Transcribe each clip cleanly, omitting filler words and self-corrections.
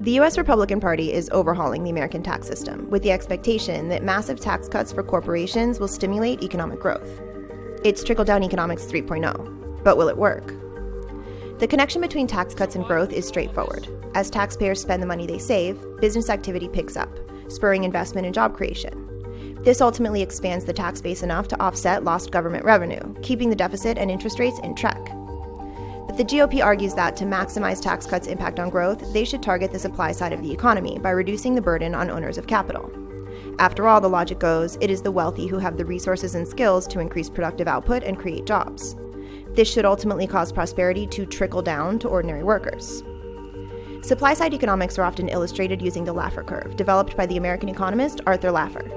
The U.S. Republican Party is overhauling the American tax system with the expectation that massive tax cuts for corporations will stimulate economic growth. It's Trickle-Down economics 3.0, but will it work? The connection between tax cuts and growth is straightforward. As taxpayers spend the money they save, business activity picks up, spurring investment and job creation. This ultimately expands the tax base enough to offset lost government revenue, keeping the deficit and interest rates in check. But the GOP argues that to maximize tax cuts' impact on growth, they should target the supply side of the economy by reducing the burden on owners of capital. After all, the logic goes, it is the wealthy who have the resources and skills to increase productive output and create jobs. This should ultimately cause prosperity to trickle down to ordinary workers. Supply-side economics are often illustrated using the Laffer curve, developed by the American economist Arthur Laffer.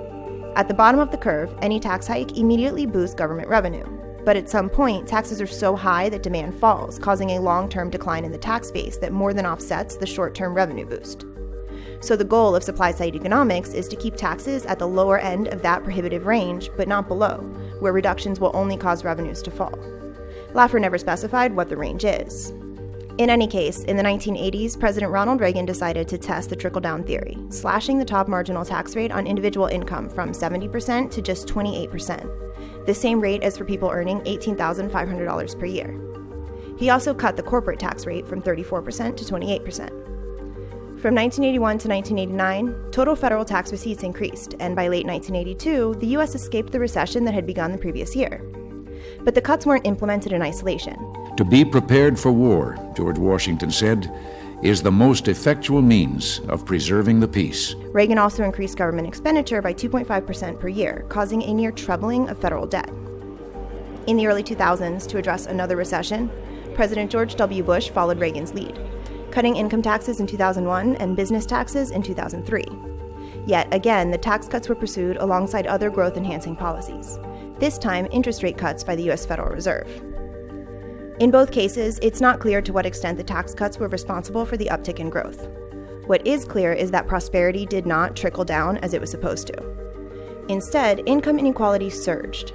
At the bottom of the curve, any tax hike immediately boosts government revenue. But at some point, taxes are so high that demand falls, causing a long-term decline in the tax base that more than offsets the short-term revenue boost. So the goal of supply-side economics is to keep taxes at the lower end of that prohibitive range, but not below, where reductions will only cause revenues to fall. Laffer never specified what the range is. In any case, in the 1980s, President Ronald Reagan decided to test the trickle-down theory, slashing the top marginal tax rate on individual income from 70% to just 28%, the same rate as for people earning $18,500 per year. He also cut the corporate tax rate from 34% to 28%. From 1981 to 1989, total federal tax receipts increased, and by late 1982, the U.S. escaped the recession that had begun the previous year. But the cuts weren't implemented in isolation. To be prepared for war, George Washington said, is the most effectual means of preserving the peace. Reagan also increased government expenditure by 2.5% per year, causing a near trebling of federal debt. In the early 2000s, to address another recession, President George W. Bush followed Reagan's lead, cutting income taxes in 2001 and business taxes in 2003. Yet again, the tax cuts were pursued alongside other growth-enhancing policies, this time interest rate cuts by the U.S. Federal Reserve. In both cases, it's not clear to what extent the tax cuts were responsible for the uptick in growth. What is clear is that prosperity did not trickle down as it was supposed to. Instead, income inequality surged.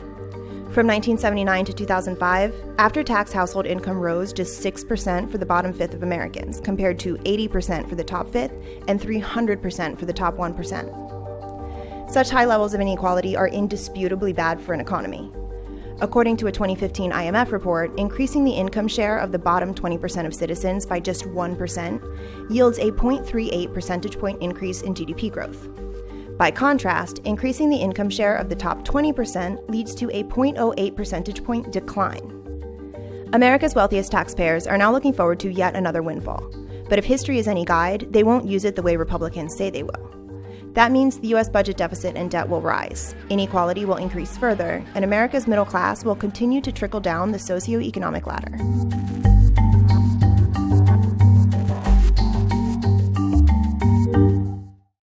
From 1979 to 2005, after-tax household income rose just 6% for the bottom fifth of Americans, compared to 80% for the top fifth and 300% for the top 1%. Such high levels of inequality are indisputably bad for an economy. According to a 2015 IMF report, increasing the income share of the bottom 20% of citizens by just 1% yields a 0.38 percentage point increase in GDP growth. By contrast, increasing the income share of the top 20% leads to a 0.08 percentage point decline. America's wealthiest taxpayers are now looking forward to yet another windfall. But if history is any guide, they won't use it the way Republicans say they will. That means the U.S. budget deficit and debt will rise, inequality will increase further, and America's middle class will continue to trickle down the socioeconomic ladder.